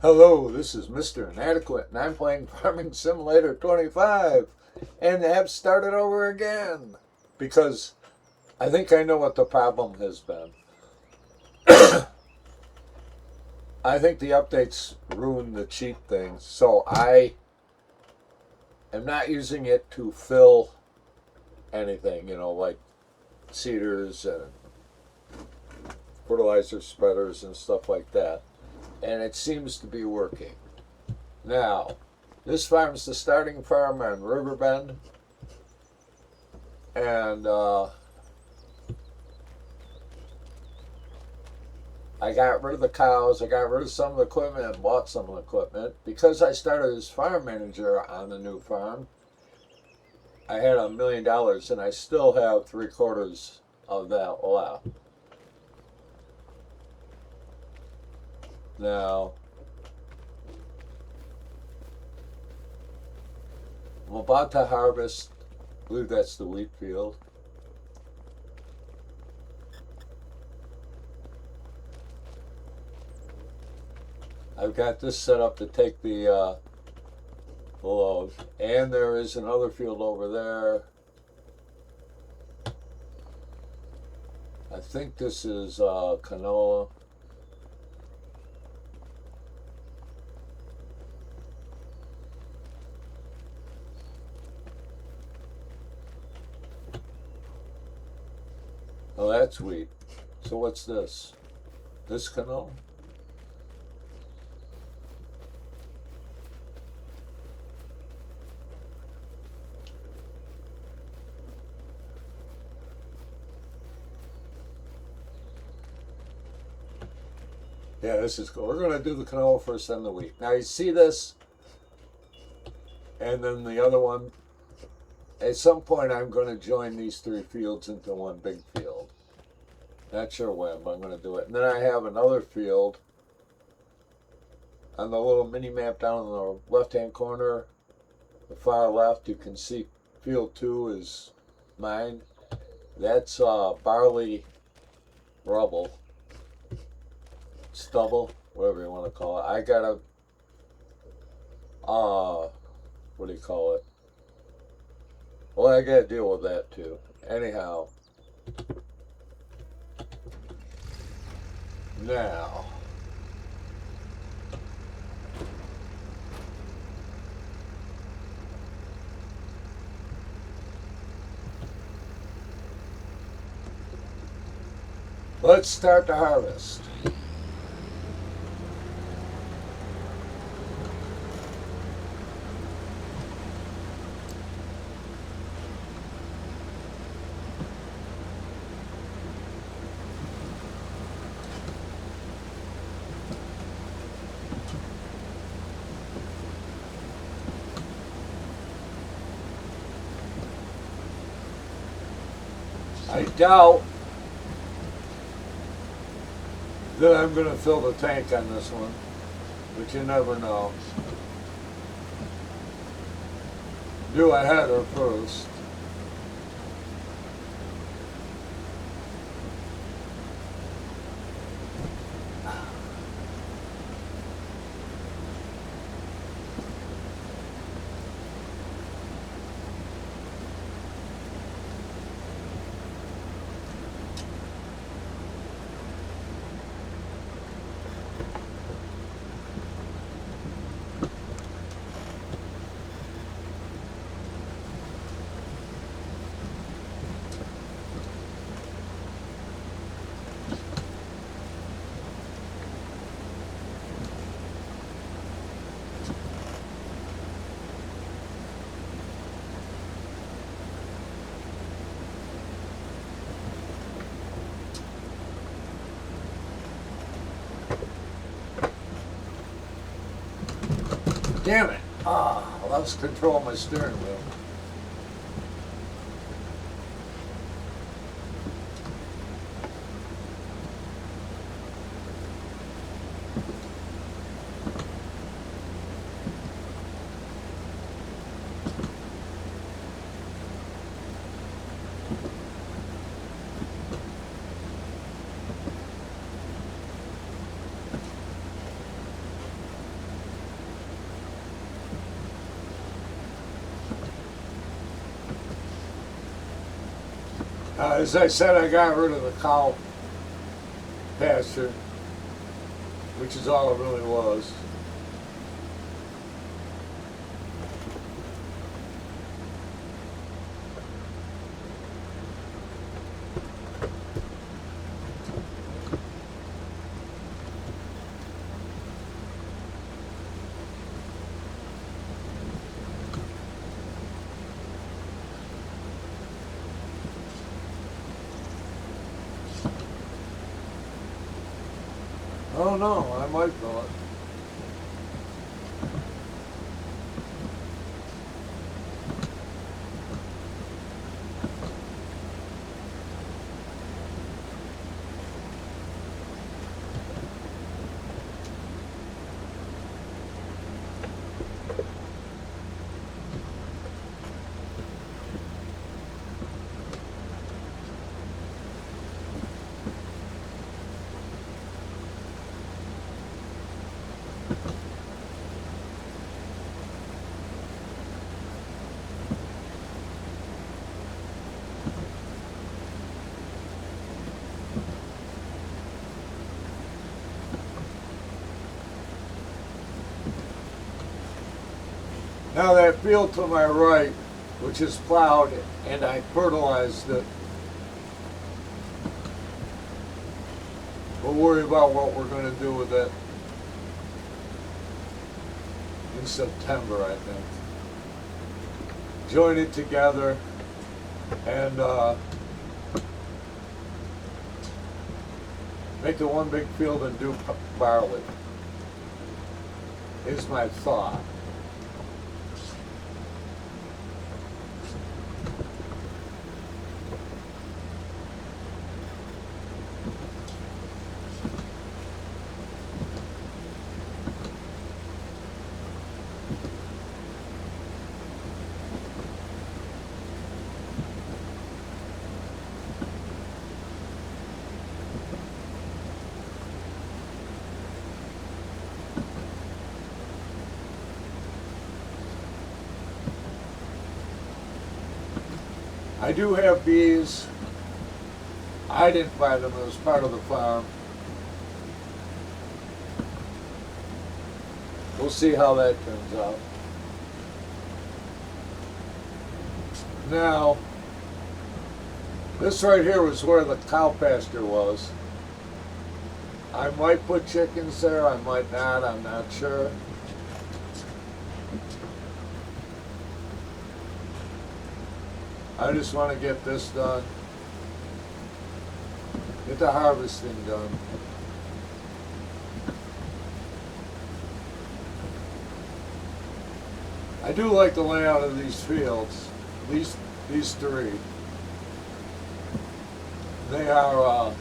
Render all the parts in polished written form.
Hello, this is Mr. Inadequate, and I'm playing Farming Simulator 25, and have started over again because I think I know what the problem has been. I think the updates ruined the cheat thing, so I am not using it to fill anything, like seeders and fertilizer spreaders and stuff like that, and it seems to be working. Now, this farm's the starting farm on Riverbend, and I got rid of the cows. I got rid of some of the equipment and bought some of the equipment. Because I started as farm manager on the new farm, I had $1 million and I still have 3/4 of that left. Now, I'm about to harvest, I believe that's the wheat field. I've got this set up to take the load. And there is another field over there. I think this is canola. Oh, that's wheat. So what's this? This canola? Yeah, this is cool. We're going to do the canola first, then the wheat. Now you see this, and then the other one. At some point, I'm going to join these three fields into one big field. Not sure when, but I'm going to do it. And then I have another field on the little mini map down in the left-hand corner, the far left. You can see field 2 is mine. That's barley rubble, stubble, whatever you want to call it. I got a, what do you call it? Well, I got to deal with that too. Anyhow, now, let's start the harvest. I doubt that I'm going to fill the tank on this one, but you never know. Do a header first. Damn it. I lost control of my steering wheel. As I said, I got rid of the cow pasture, which is all it really was. I don't know, I might fill it. Now that field to my right, which is plowed and I fertilized it, we'll worry about what we're going to do with it in September, I think. Join it together and make it one big field and do barley, is my thought. I do have bees. I didn't buy them, it was part of the farm. We'll see how that turns out. Now, this right here was where the cow pasture was. I might put chickens there, I might not, I'm not sure. I just want to get this done. Get the harvesting done. I do like the layout of these fields. These three. They are a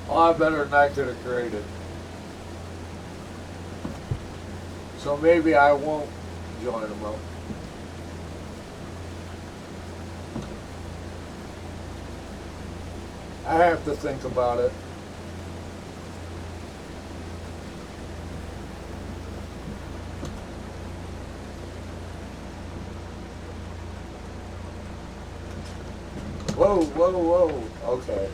lot better than I could have created. So maybe I won't join them up. I have to think about it. Whoa, whoa, whoa. Okay.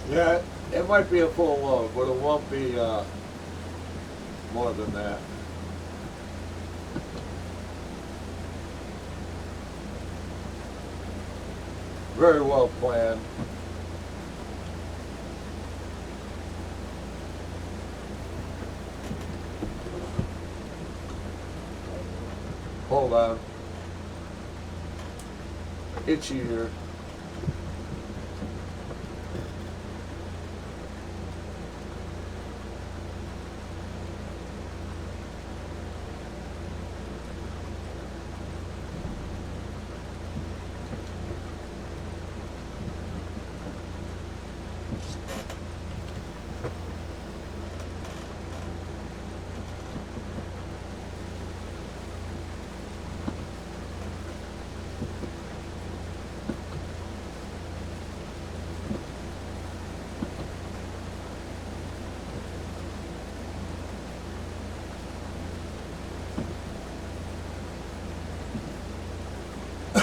Yeah, it might be a full load, but it won't be more than that. Very well planned. Hold on. Itchy here.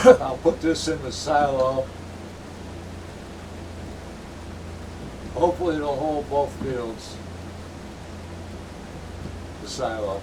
I'll put this in the silo. Hopefully it'll hold both fields, the silo.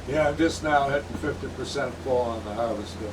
Yeah, I'm just now hitting 50% full on the harvester.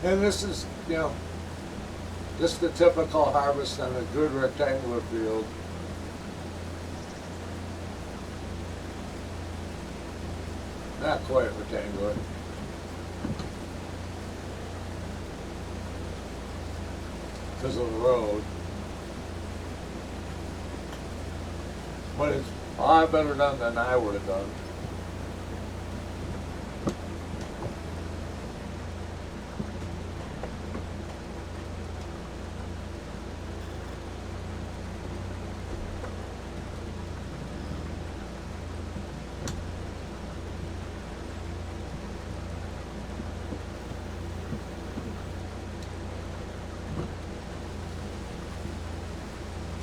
And this is, just the typical harvest on a good rectangular field. Not quite rectangular. Because of the road. But it's a lot better done than I would have done.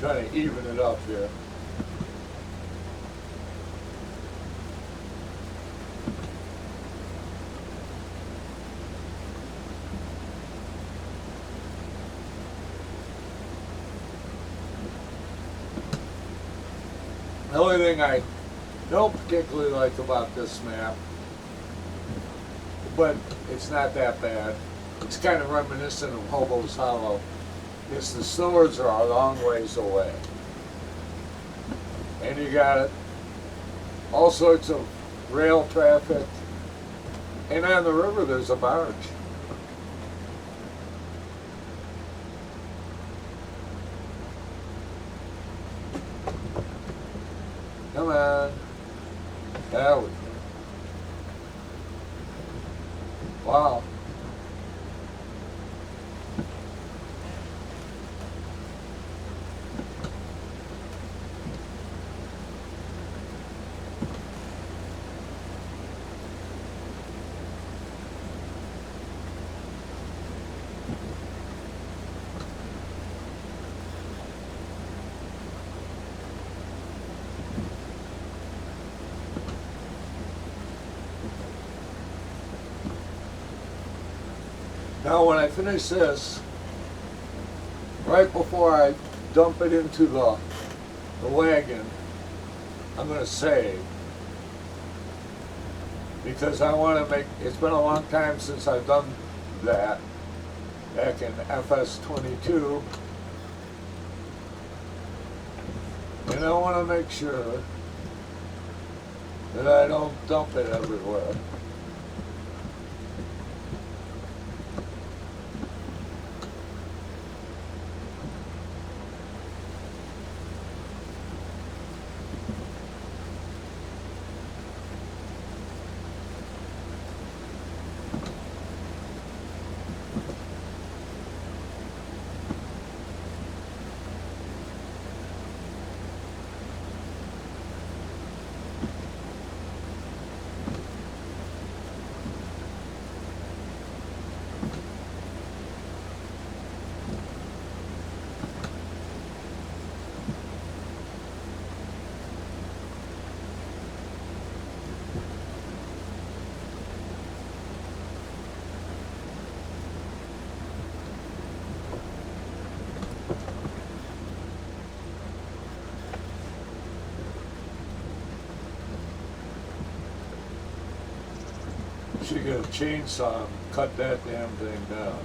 Trying to even it up here. The only thing I don't particularly like about this map, but it's not that bad, it's kind of reminiscent of Hobo's Hollow, is the stores are a long ways away. And you got all sorts of rail traffic. And on the river there's a barge. Come on. There we go. Wow. Now when I finish this, right before I dump it into the wagon, I'm going to save. Because I want to make, it's been a long time since I've done that, back in FS22. And I want to make sure that I don't dump it everywhere. should get a chainsaw and cut that damn thing down.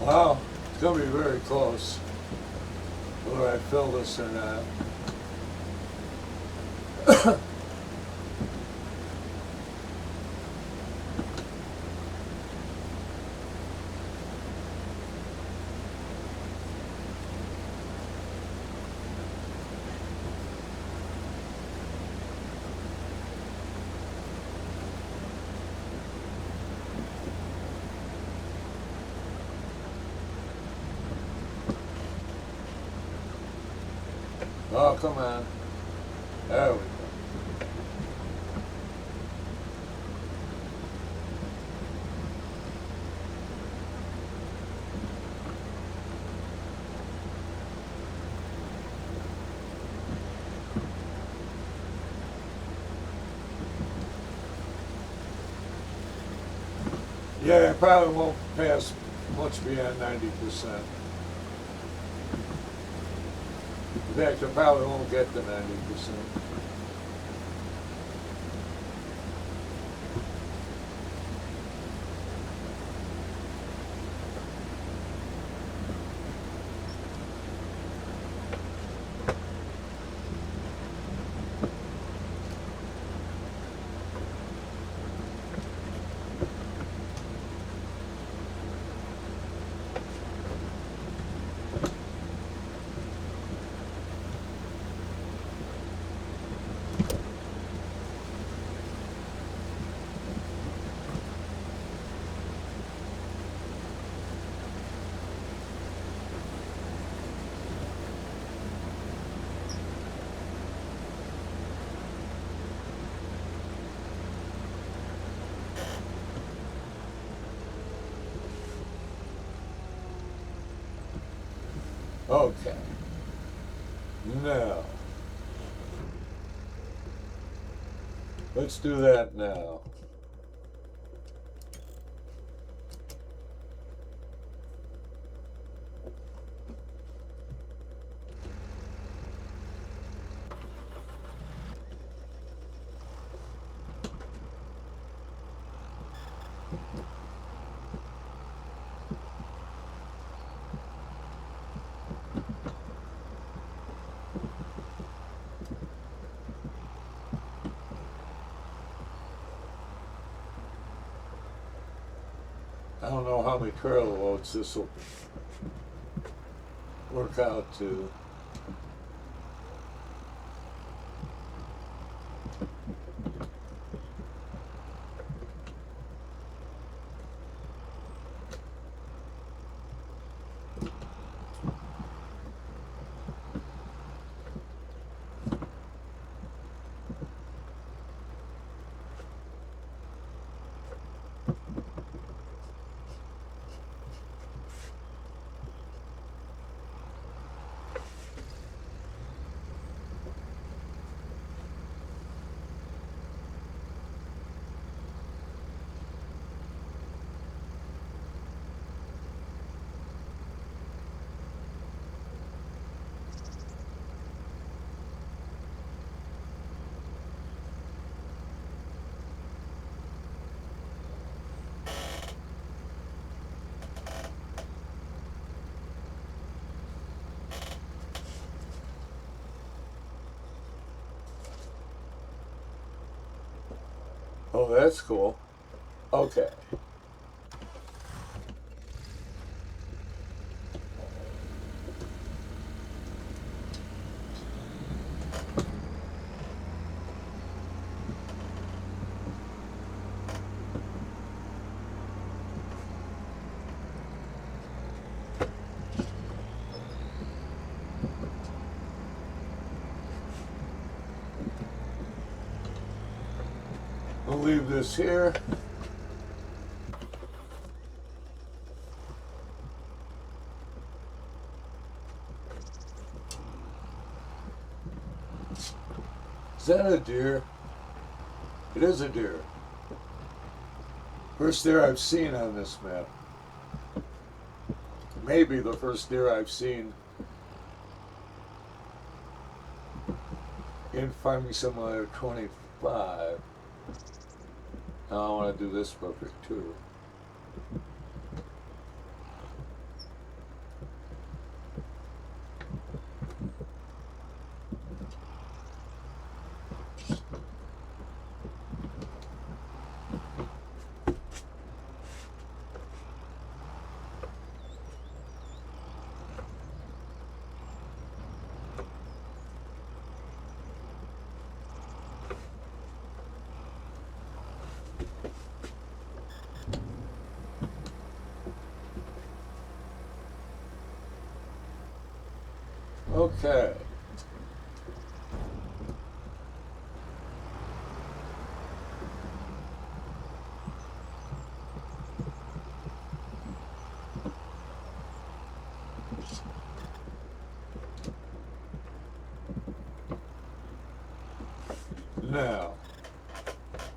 Wow, it's going to be very close, whether I fill this or not. Oh, come on. There we go. Yeah, I probably won't pass much beyond 90%. In fact, I probably won't get to 90%. Okay. Now, let's do that now. I don't know how many trailer loads this will work out to. Oh, that's cool. Okay. We'll leave this here. Is that a deer? It is a deer. First deer I've seen on this map. Maybe the first deer I've seen in Farming Simulator 25. Now I want to do this perfect too. Okay. Now,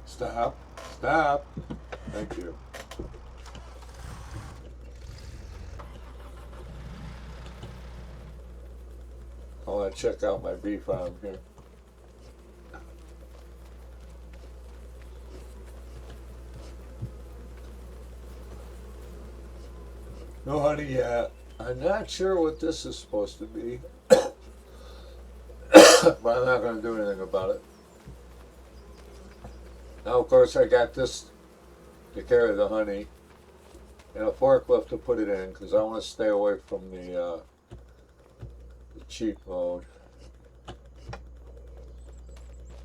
stop, stop. Thank you. I want to check out my bee farm here. No honey yet. I'm not sure what this is supposed to be, but I'm not going to do anything about it. Now, of course, I got this to carry the honey and a forklift to put it in because I want to stay away from the cheap mode.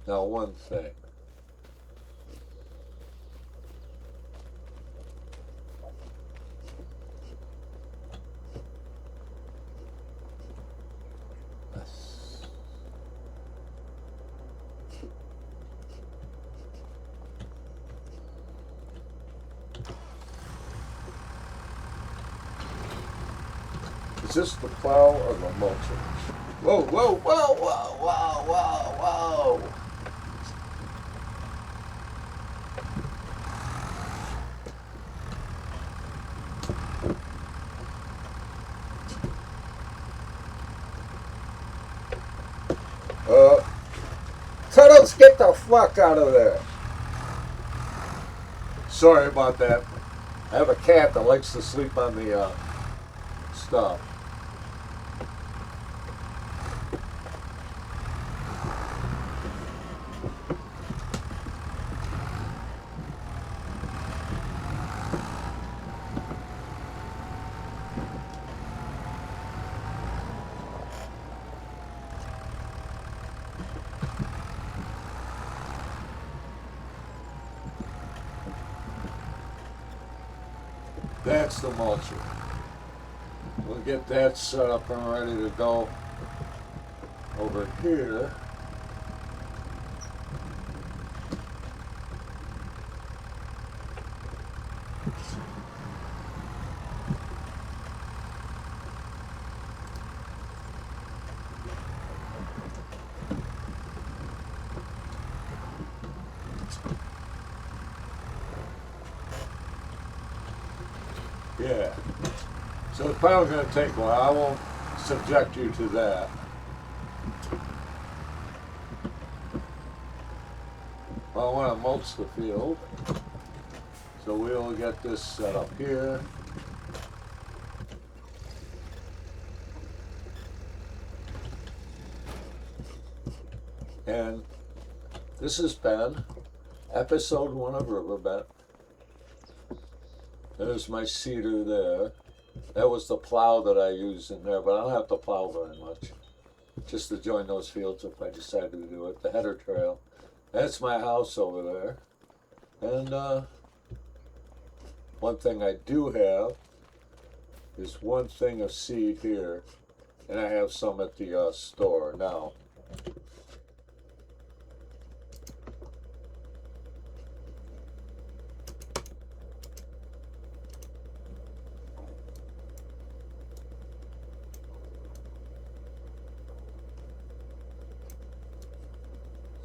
Now, one thing. Is this the plow or the mulcher? Whoa, whoa, whoa, whoa, whoa, whoa, whoa. Cuddles, get the fuck out of there. Sorry about that. I have a cat that likes to sleep on the stuff. That's the mulcher. We'll get that set up and ready to go over here. Yeah. So it's probably going to take a while. I won't subject you to that. Well, I want to mulch the field. So we'll get this set up here. And this has been episode 1 of Riverbend. There's my cedar there. That was the plow that I used in there, but I don't have to plow very much. Just to join those fields if I decided to do it. The header trail. That's my house over there. And one thing I do have is one thing of seed here. And I have some at the store now.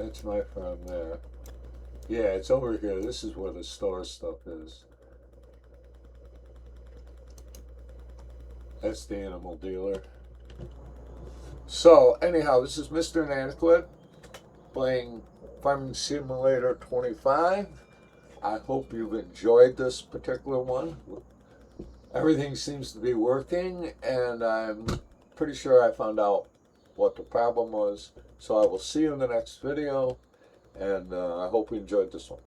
That's my farm there. Yeah, it's over here. This is where the store stuff is. That's the animal dealer. So, anyhow, this is Mr. Nanquit playing Farming Simulator 25. I hope you've enjoyed this particular one. Everything seems to be working, and I'm pretty sure I found out what the problem was. So I will see you in the next video, and I hope you enjoyed this one.